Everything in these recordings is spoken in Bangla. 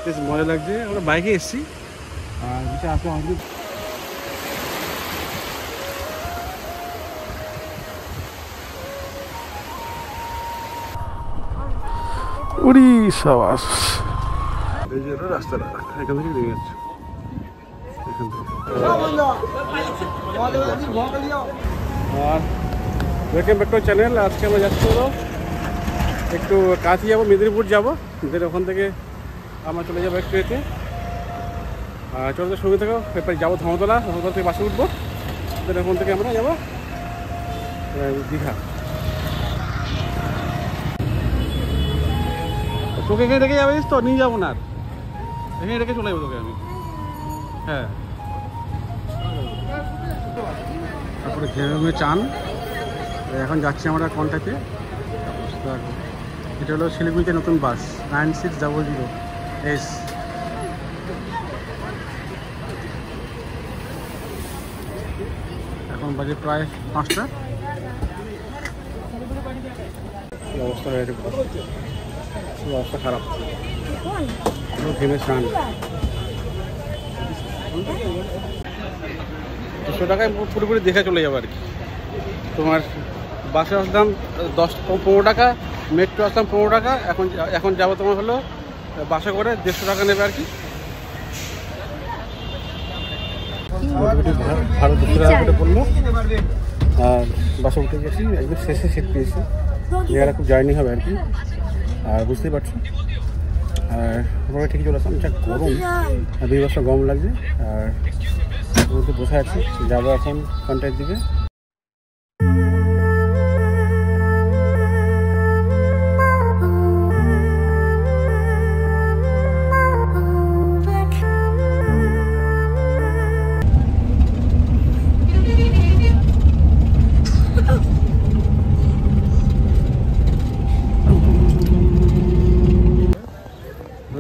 বেশ মজা লাগছে। আমরা বাইকে এসেছি আর যেটা আসলে আমাদের উড়িষ্যাবাস রাস্তাটা এখান থেকে নিয়ে যাচ্ছে। এখান থেকে আর ওয়েলকাম ব্যাক টু চ্যানেল। আজকে আমরা যাচ্ছি হলো একটু কাছে যাবো, মেদিনীপুর যাবো। ওখান থেকে আমরা চলে যাবো একটু এতে। আর চলতে সঙ্গে থেকেও এরপরে যাবো ধর্মতলা। ধর্মতলা থেকে বাসে উঠবো। ওখান থেকে আমরা যাবো দীঘা। তোকে এখানে রেখে যাবে তো, নিয়ে যাবো না, আর এখানে রেখে চলে যাবো তোকে আমি। হ্যাঁ, তারপরে ঘেমে চান। এখন যাচ্ছি আমরা কন্টাক্টে। এটা হলো শিলিগুড়িতে নতুন বাস 9600S। এখন বাজে প্রায় 5টা। অবস্থা হয়ে গেছে, অবস্থা খারাপ। ঘেমে চান। 200 টাকায় পুরোপুরি দেখে চলে যাবো আর কি। তোমার বাসে আসলাম 15 টাকা, মেট্রো আসলাম 15 টাকা। এখন যাবো তোমার হলো বাসে করে 150 টাকা নেবে আর কি। ভালো 200 টাকা করে পড়লো। আর বাসে উঠে গেছি, একদম শেষে সিট পেয়েছি। জায়গাটা খুব জার্নি হবে আর কি। আর বুঝতেই পারছো। আর আমরা ঠিকই চলে আসলাম। যা গরম, 2 বছর গরম লাগছে। আর বসে আছি, যাবো এখন কন্টাক্ট দিকে।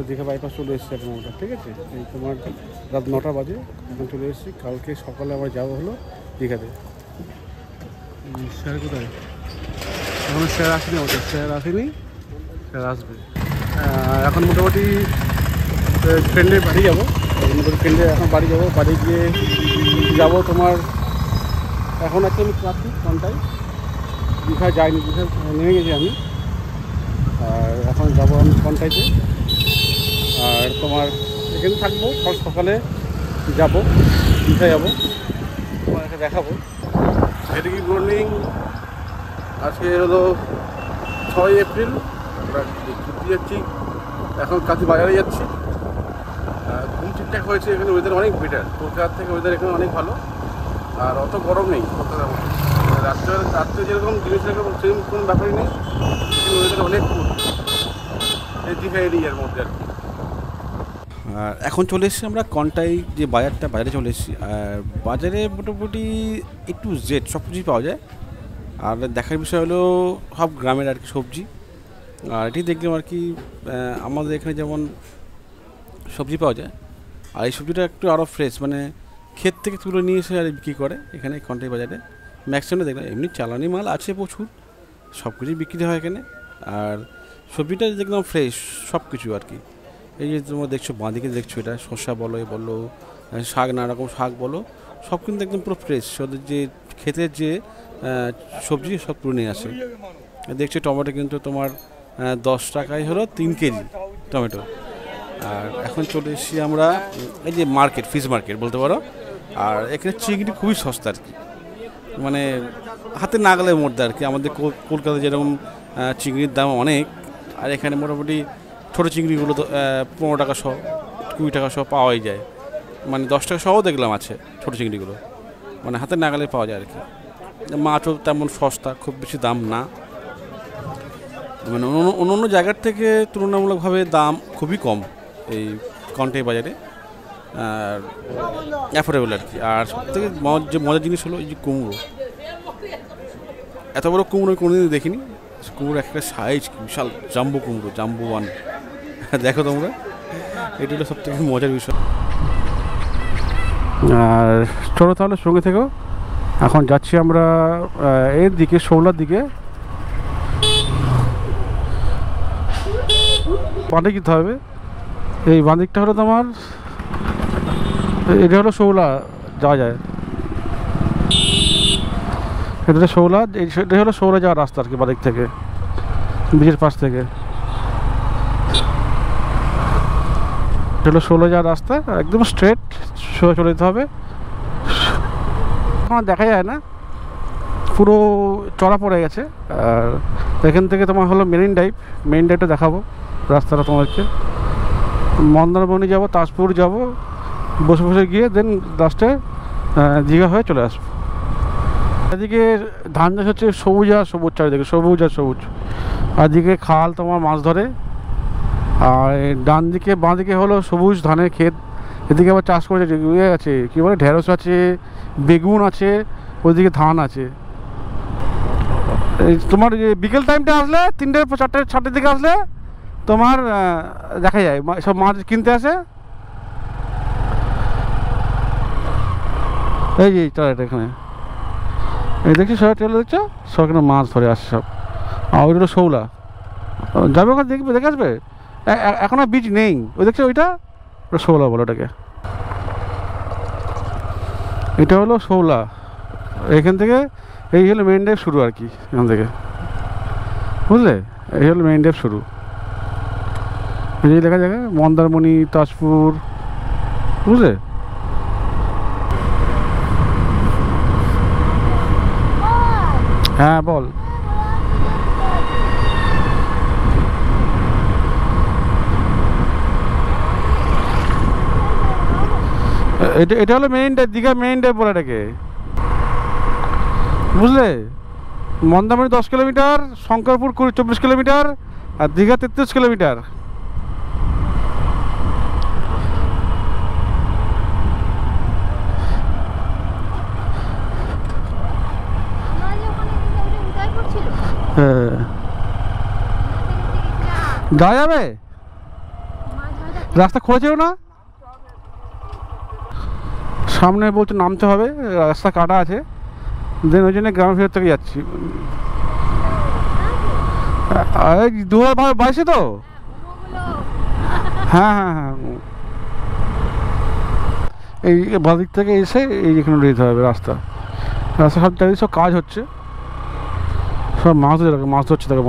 দীঘা বাইপাস চলে এসেছি এখন আমরা, ঠিক আছে। এই তোমার রাত 9টা বাজে, এখন চলে এসেছি। কালকে সকালে আবার যাবো হলো দীঘাতে। স্যার কোথায়? এখন স্যার আসেনি, আমাদের স্যার আসেনি, স্যার আসবে। এখন মোটামুটি ট্রেনে বাড়ি যাবো। মোটামুটি ট্রেনে এখন বাড়ি যাবো। বাড়ি গিয়ে যাবো তোমার, এখন একটা আমি আছি কোনটায়, দীঘা যাইনি, দীঘা নেমে গেছি আমি। আর এখন যাবো আমি কোনটাইতে। আর তোমার এখানে থাকবো, সকালে যাবো দীঘা যাবো, তোমাকে দেখাবো। Very good morning. আজকে হলো 6 এপ্রিল। আমরা ঘুরতে যাচ্ছি, এখন কাছে বাজারে যাচ্ছি। ঘুম ঠিকঠাক হয়েছে। এখানে ওয়েদার অনেক বেটার, কলকাতার থেকে ওয়েদার এখানে অনেক ভালো। আর অত গরম নেই কলকাতার মতো। রাত্রে যেরকম জিনিস এরকম সেরকম কোনো ব্যাপারই নেই। কিন্তু ওয়েদার অনেক কুল এই দীঘা এরিয়ার মধ্যে আর কি। আর এখন চলে এসেছি আমরা কন্টাই যে বাজারটা, বাজারে চলে এসেছি। আর বাজারে মোটামুটি একটু জেড সব কিছুই পাওয়া যায়। আর দেখার বিষয় হলো সব গ্রামের আর কি সবজি। আর এটি দেখলাম আর কি, আমাদের এখানে যেমন সবজি পাওয়া যায়, আর এই সবজিটা একটু আরও ফ্রেশ, মানে ক্ষেত থেকে তুলে নিয়ে এসে আর বিক্রি করে এখানে কন্টাই বাজারে। ম্যাক্সিমামে দেখলাম এমনি চালানি মাল আছে প্রচুর, সব কিছুই বিক্রি হয় এখানে। আর সবজিটা দেখলাম ফ্রেশ সব কিছু আর কি। এই যে তোমরা দেখছো বাঁদিকে দেখছো, এটা শসা বলো, এ বলো, শাক, নানা রকম শাক বলো, সব কিন্তু একদম পুরো ফ্রেশ। ওদের যে ক্ষেতের যে সবজি সব তুলে নিয়ে আসে। দেখছো টমেটো কিন্তু তোমার 10 টাকায় হলো 3 কেজি টমেটো। আর এখন চলে এসেছি আমরা এই যে মার্কেট, ফিশ মার্কেট বলতে পারো। আর এখানে চিংড়ি খুবই সস্তা আর কি, মানে হাতে নাগালের মধ্যে আর কি। আমাদের কলকাতায় যেরকম চিংড়ির দাম অনেক, আর এখানে মোটামুটি ছোটো চিংড়িগুলো তো 15 টাকা শো, 20 টাকা শো পাওয়াই যায়। মানে 10 টাকা শও দেখলাম আছে ছোটো চিংড়িগুলো, মানে হাতের নাগালে পাওয়া যায় আর কি। মাছও তেমন সস্তা, খুব বেশি দাম না। মানে অন্য জায়গার থেকে তুলনামূলকভাবে দাম খুবই কম এই কন্টাই বাজারে, আর অ্যাফোর্ডেবল আর কি। আর সবথেকে যে মজার জিনিস হলো এই যে কুমড়ো, এত বড় কুমড়ো কোনোদিন দেখিনি। কুমড়ো একটা সাইজ বিশাল, জাম্বু কুমড়ো, জাম্বু ওয়ান। দেখো তোমরা, এটা হলো সব থেকে মজার বিষয়। আর চলো তাহলে সঙ্গে থেকেও। এখন যাচ্ছি আমরা এর দিকে, শৌলার দিকে। বাঁদিক যেতে হবে। এই বাঁদিকটা হলো তোমার, এটা হলো শৌলা যাওয়া যায়, এটা শৌলা, এটা হলো শৌলা যাওয়ার রাস্তা আর কি, বাঁদিক থেকে ব্রিজের পাশ থেকে। এটা হলো শৌলা যাওয়ার রাস্তা, একদম স্ট্রেট সোজা চলে যেতে হবে। এখন দেখা যায় না, পুরো চড়া পড়ে গেছে। আর এখান থেকে তোমার হলো মেরিন ড্রাইভটা দেখাবো রাস্তাটা তোমাদেরকে। মন্দারমণি যাব, তাজপুর যাব, বসে বসে গিয়ে দেন লাস্টে দীঘা হয়ে চলে আসবো। এদিকে ধান চাষ হচ্ছে, সবুজ আর সবুজ, চারিদিকে সবুজ আর সবুজ। আর দিকে খাল তোমার মাছ ধরে, আর ডান দিকে বাঁ দিকে হলো সবুজ ধানের ক্ষেত। এদিকে আবার চাষ করেছে, ইয়ে আছে কী বলে, ঢেঁড়স আছে, বেগুন আছে, ওইদিকে ধান আছে। এই তোমার বিকেল টাইমটা আসলে 3টে 4টের দিকে আসলে তোমার দেখা যায় সব মাছ কিনতে আসে। এই যে চলে এখানে, এই দেখছি সবাই চলে, দেখছো সব এখানে মাছ ধরে আসছে সব। আর ওইটা শৌলা যাবে, ওখানে দেখবে, দেখে আসবে। এখন আর বীজ নেই, ওই দেখছো ওইটা শৌলা বলো ওটাকে। এটা হলো শৌলা, এখান থেকে এই হলো মেইন ড্রাইভ শুরু আর কি, এখান থেকে বুঝলে, এই হলো মেইন ড্রাইভ শুরু। এই দেখা যাবে মন্দারমণি, তাজপুর, বুঝলে। হ্যাঁ বল। এটা হলো main drive, Digha main drive বলে এটাকে, বুঝলে। মন্দারমণি 10 কিলোমিটার, শঙ্করপুর 24 কিলোমিটার, আর দীঘা 33 কিলোমিটার। হ্যাঁ যাওয়া যাবে, রাস্তা খুলেছিল না, সামনে বলছে নামতে হবে, রাস্তা কাটা আছে, দেন ওই জন্য গ্রামের ভিতর থেকে যাচ্ছি। 2022 তো, হ্যাঁ হ্যাঁ হ্যাঁ। এই বাদিক থেকে এসে এই এখানে যেতে হবে, রাস্তা সব চারিদিকে সব কাজ হচ্ছে, সব মাছ ধরছে তাকে।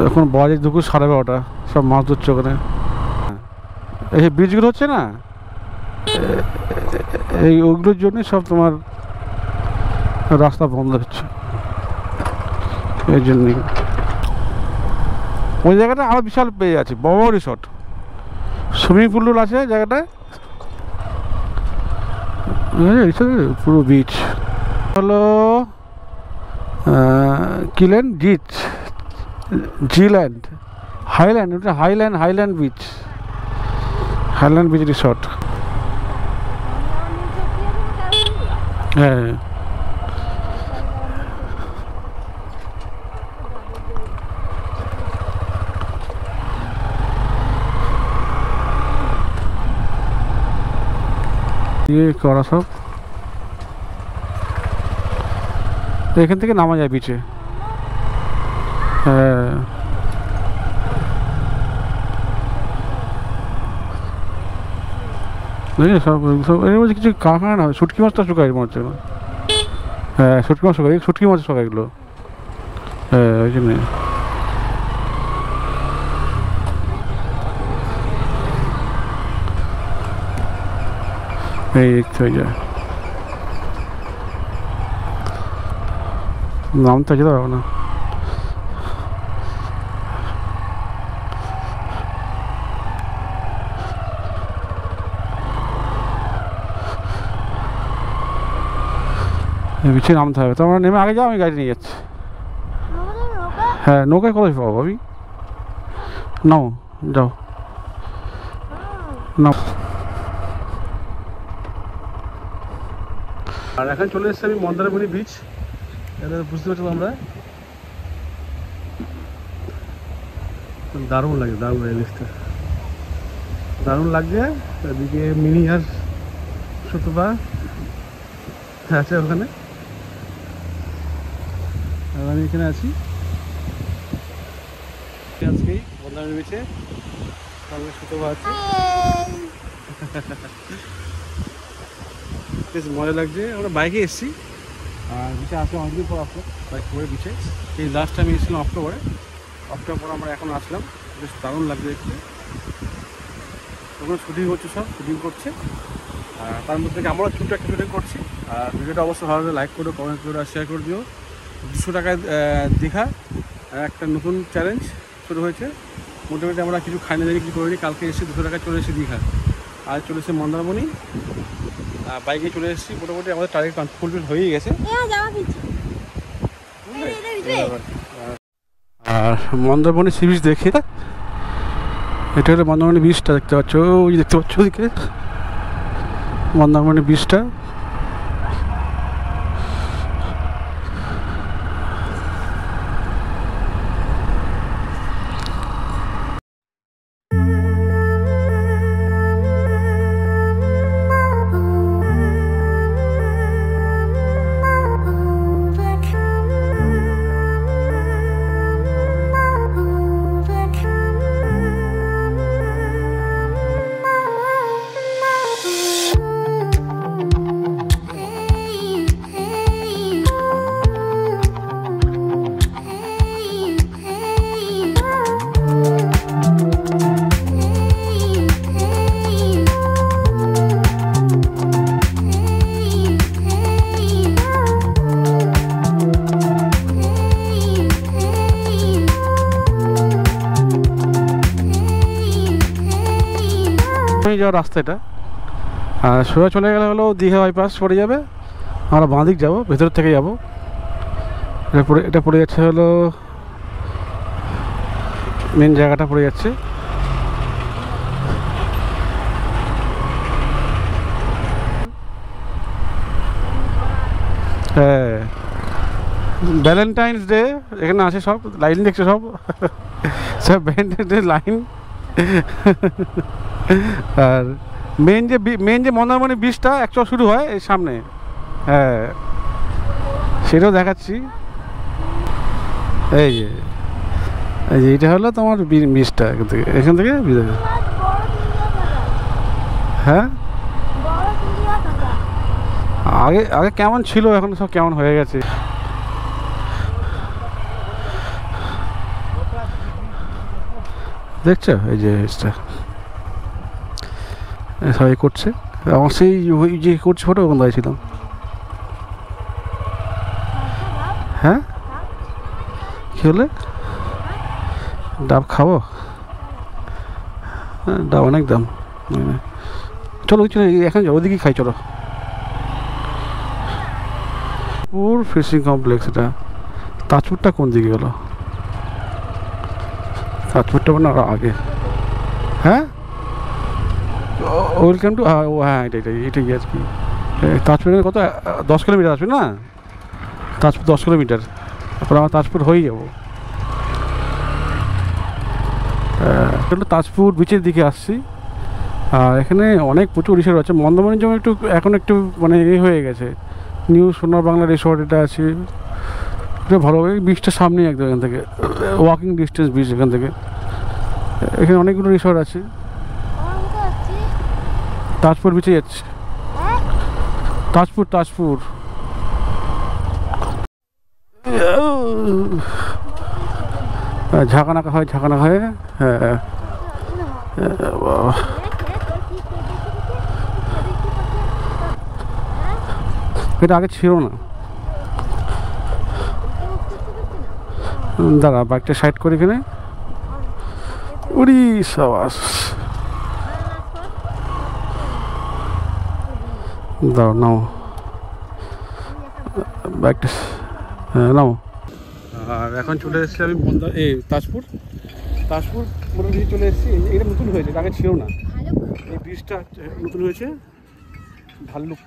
এখন বাজে দুপুর 12:30, সব মাছ ধরছে ওখানে। এই ব্রিজগুলো হচ্ছে না, এই ওগুলোর জন্য সব তোমার রাস্তা বন্ধ হচ্ছে, এই জন্যই। ওই জায়গাটা আরও বিশাল পেয়ে আছে, বড় রিসর্ট, সুইমিং পুল আছে জায়গাটায়, পুরো বিচ হলো কিল্যান্ড, জিল্যান্ড, হাইল্যান্ড, ওটা highland beach, highland beach resort. হ্যাঁ করা সব এখান থেকে নামা যায় বিচে। হ্যাঁ সব এর মধ্যে কিছু কারখানা না, শুটকি মাছটা শুকায় মনে হচ্ছে না। হ্যাঁ শুটকি মাছ শুকায়, শুটকি মাছ শুকায় এগুলো। হ্যাঁ ওই জন্যে এই দেখতে হয়ে যায়, নামতে যেতে পারবো না। পিছিয়ে নামতে হবে, তোমরা নেমে আগে যাও, আমি গাড়ি নিয়ে যাচ্ছি। হ্যাঁ নৌকায় কলেজ পাবো ভাবি, নাও যাও নাও। আর এখন চলে এসেছি আমি মন্দারমণি বিচ, এটা বুঝতে পারছো আমরা, দারুণ লাগে, দারুণ লাগে বিচটা, দারুণ লাগছে। এদিকে মিনি আর সুতপা আছে ওখানে, আর আমি এখানে আছি। মন্দারমণি বিচে সঙ্গে সুতো আছে, বেশ মজা লাগছে। আমরা বাইকে এসেছি আর বিচে আসলে অনেকদিন পর আসলো বাইক করে বিচে। এই লাস্ট আমি এসেছিলাম অক্টোবরে আমরা এখন আসলাম, বেশ দারুণ লাগছে দেখতে। তখন শুটিং হচ্ছে, সব শুটিং করছে, আর তার মধ্যে থেকে আমরাও ছোটো একটা শুটিং করছি। আর ভিডিওটা অবশ্যই ভালো লাগে লাইক করো, কমেন্ট করো আর শেয়ার করে দিও। 200 টাকায় দীঘা একটা নতুন চ্যালেঞ্জ শুরু হয়েছে। মোটামুটি আমরা কিছু খাইনি জানি কিছু করিনি, কালকে এসে 200 টাকায় চলে এসেছি দীঘা, আর চলে এসেছি মন্দারমণি। বাইকে চলে এসেছি, মোটামুটি আমাদের টার্গেট ফুলফিল হয়েই গেছে। আর মন্দারমণি সি বিচ দেখে, এটা হলো মন্দারমণি বিচটা দেখতে পাচ্ছ, ওই দেখতে পাচ্ছ ওদিকে মন্দারমণি বিচটা। যাওয়ার রাস্তা এটা, আর সোজা চলে গেলে হলো দীঘা বাইপাস পড়ে যাবে। আমরা বাঁদিক যাবো, ভেতর থেকে যাবো। এটা পড়ে যাচ্ছে হলো মেন জায়গাটা পড়ে যাচ্ছে। হ্যাঁ, ভ্যালেন্টাইন্স ডে এখানে আছে, সব লাইন দেখছে, সব ভ্যালেন্টাইন্স ডে লাইন। আর মেন যে মন্দারমণি বিচটা অ্যাকচুয়াল শুরু হয় এই সামনে, হ্যাঁ সেটাও দেখাচ্ছি। এই যে এইটা হলো তোমার বিচটা, এখান থেকে হ্যাঁ আগে কেমন ছিল, এখন সব কেমন হয়ে গেছে। দেখছো এই যে সবাই করছে, আমার সেই ওই যে করছে ফটো ওখানে দাঁড়িয়েছিলাম। হ্যাঁ কী হলে ডাব খাবো? ডাব অনেক দাম। চলো চলো এখন ওদিকেই খাই, চলো। পুর ফিশিং কমপ্লেক্স, এটা তাজপুরটা কোন দিকে গেলো? তাজপুরটা মানে আরো আগে। হ্যাঁ ওয়েলকাম টু, হ্যাঁ এটাই আর কি। তাজপুরের কত 10 কিলোমিটার আসবে না? তাজপুর 10 কিলোমিটার, তারপর আমরা তাজপুর হয়ে যাবো। তাজপুর বিচের দিকে আসছি, আর এখানে অনেক প্রচুর রিসোর্ট আছে। মন্দারমণির জন্য এখন একটু মানে হয়ে গেছে, নিউ সোনার বাংলা রিসোর্ট এটা আছে, এটা ভালো। এই বিচটার সামনেই একদম, এখান থেকে ওয়াকিং ডিস্টেন্স বিচ। এখান থেকে এখানে অনেকগুলো রিসোর্ট আছে। তাজপুর বিচে যাচ্ছে, তাজপুর ঝাঁকানাকা হয় হ্যাঁ। এটা আগে ছিল না। দাঁড়া বাইকটা সাইড করে এখানে। উড়ি সাবাস, দাও নাও বাইকটা, হ্যাঁ নাও। আর এখন চলে এসেছি আমি তাজপুর মোটামুটি চলে এসেছি। এটা নতুন হয়েছে, আগে ছিল না। এই ব্রিজটা নতুন হয়েছে, ভাল্লুক।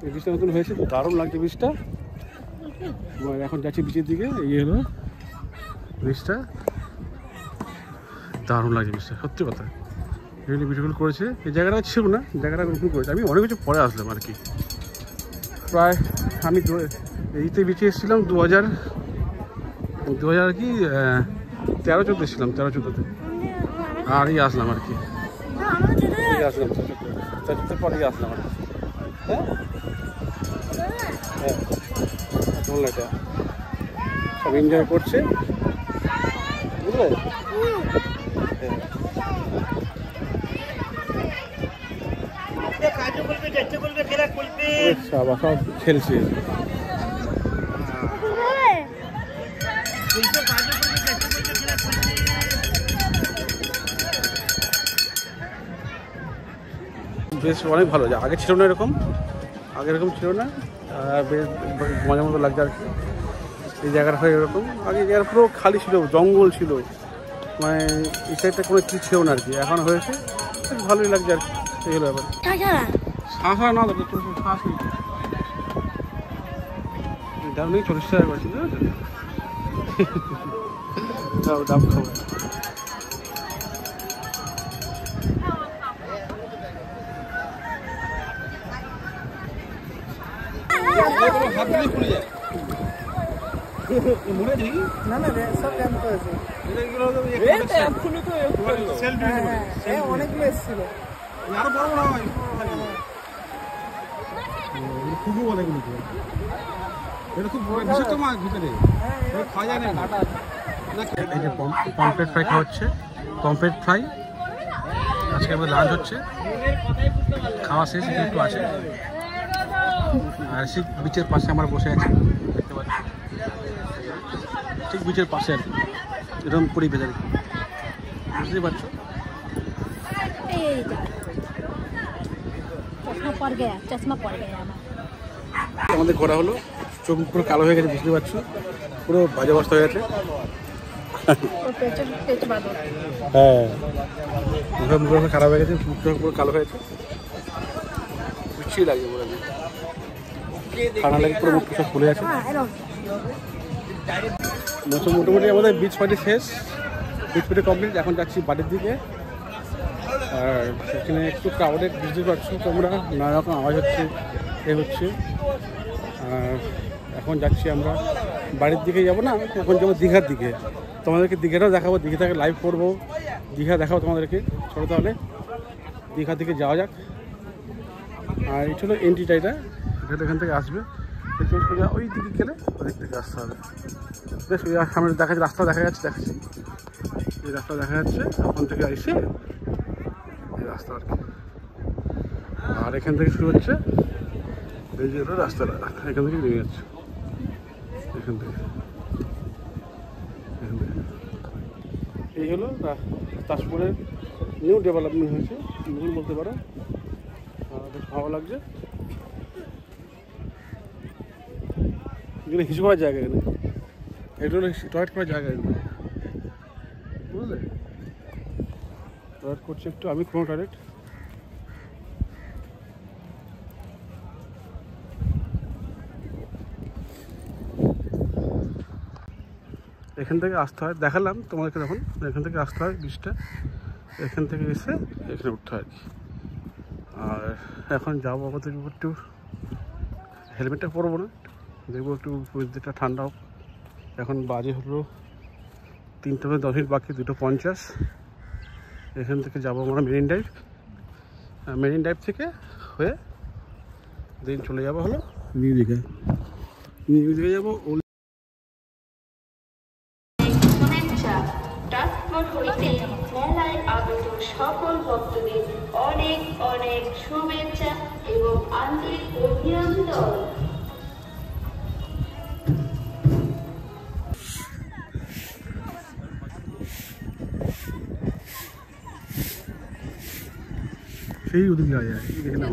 এই ব্রিজটা নতুন হয়েছে, দারুণ লাগছে ব্রিজটা। এখন যাচ্ছি বিচের দিকে। এই হলো ব্রিজটা, দারুণ লাগছে ব্রিজটা, সত্যি কথা। এগুলো ভিডিওগুলো করেছে, এই জায়গাটা ছিল না, জায়গাটা নতুন করেছে। আমি অনেক কিছু পরে আসলাম আর কি। প্রায় আমি এইতে বিচে এসেছিলাম 2000 কি 13-14 ছিলাম, 13-14তে আর এই আসলাম আর কি, আসলাম 13-14 পরে আসলাম আর কি। হ্যাঁ হ্যাঁ এটা সব এনজয় করছে, বুঝলে? সব খেলছে। বেশ অনেক ভালো, আগে ছিল না এরকম, আগে এরকম ছিল না, বেশ মজার মতো লাগছে আর কি। এই জায়গাটা হয় এরকম, আগে জায়গাটা পুরো খালি ছিল, জঙ্গল ছিল, মানে এই সাইডটা কোনো কিছু ছিল না আর কি, এখন হয়েছে, বেশ ভালোই লাগছে আর কি। এই হলো ব্যাপার। শাঁসা না দাদা, শ্বাস দাম নেই, 40 টাকা করছি, দাম খাবো। হাত দিলেই খুলে যায়, মনে দেখি না না সব ক্যাম্প করেছে, অনেকগুলো এসেছিল, আরো বড় বড় হয়, খুবই অনেকগুলো, এটা খুব বিশেষ মাছ ভিতরে খাওয়া যায় না। এই যে পমফ্রেট ফ্রাই খাওয়া হচ্ছে, পমফ্রেট ফ্রাই আজকে আমাদের লাঞ্চ হচ্ছে, খাওয়া শেষ, একটু আছে। আর ঠিক বিচের পাশে আমরা বসে আছি, দেখতে পাচ্ছি, ঠিক বিচের পাশে আর কি, এরকম পরিবেশ আর কি, বুঝতেই পারছো। আমাদের ঘোরা হলো, চোখ পুরো কালো হয়ে গেছে, বুঝতে পারছো, পুরো বাজে অবস্থা হয়ে গেছে। হ্যাঁ, মুখে খারাপ হয়ে গেছে, মুখটা পুরো কালো হয়েছে, বিচ্ছিরি লাগছে পুরো, ঠান্ডা লাগে, পুরো মুখ সব ফুলে আছে। মোটামুটি আমাদের বিচ পার্টি শেষ, বিচ পার্টি কমপ্লিট। এখন যাচ্ছি বাড়ির দিকে, আর সেখানে একটু ক্রাউডেড, বুঝতে পারছো তোমরা, নানা রকম আওয়াজ হচ্ছে, এ হচ্ছে। আর এখন যাচ্ছি আমরা বাড়ির দিকে, যাবো না, এখন যাবো দীঘার দিকে, তোমাদেরকে দীঘাটাও দেখাবো, দীঘা থেকে লাইভ করবো, দীঘা দেখাবো তোমাদেরকে। চলো তাহলে দীঘার দিকে যাওয়া যাক। আর এটা হলো এন্ট্রিটা, এটা এখান থেকে আসবে, সোজা ওই দিকে গেলে ওদিক থেকে আসতে হবে। বেশ সামনে দেখা যাচ্ছে, রাস্তা দেখা যাচ্ছে, দেখাচ্ছি এই রাস্তা দেখা যাচ্ছে, ওখান থেকে এসে এই রাস্তা আর কি। আর এখান থেকে শুরু হচ্ছে এই যে রাস্তাটা, এখান থেকে নেমে যাচ্ছে, এখান থেকে এই হলো তাজপুরের নিউ ডেভেলপমেন্ট হয়েছে, নতুন বলতে পারো, বেশ ভালো লাগছে। এখানে হিসু করার জায়গা, এখানে এটা হলো টয়লেট করার জায়গা, এখানে বুঝলে, টয়লেট করছে একটু, আমি কোনো টয়লেট। এখান থেকে আসতে হয়, দেখালাম তোমাদেরকে যখন, এখান থেকে আসতে হয় বীজটা, এখান থেকে এসে এখানে উঠতে হয় আর কি। আর এখন যাবো আমাদের একটু, হেলমেটটা পরবো না, দেখবো একটু পরিস্থিতিটা ঠান্ডা হোক। এখন বাজে হলো 3:10 বাকি, 2:50। এখান থেকে যাবো আমরা মেরিন ড্রাইভ, মেরিন ড্রাইভ থেকে হয়ে দিন চলে যাবো হলো নিউ দীঘা, নিউ দীঘা যাবো। মেলায় আগত সকল ভক্তদের অনেক অনেক শুভেচ্ছা এবং আন্তরিক অভিনন্দন। সেই ওদিকে যায়, দেখে না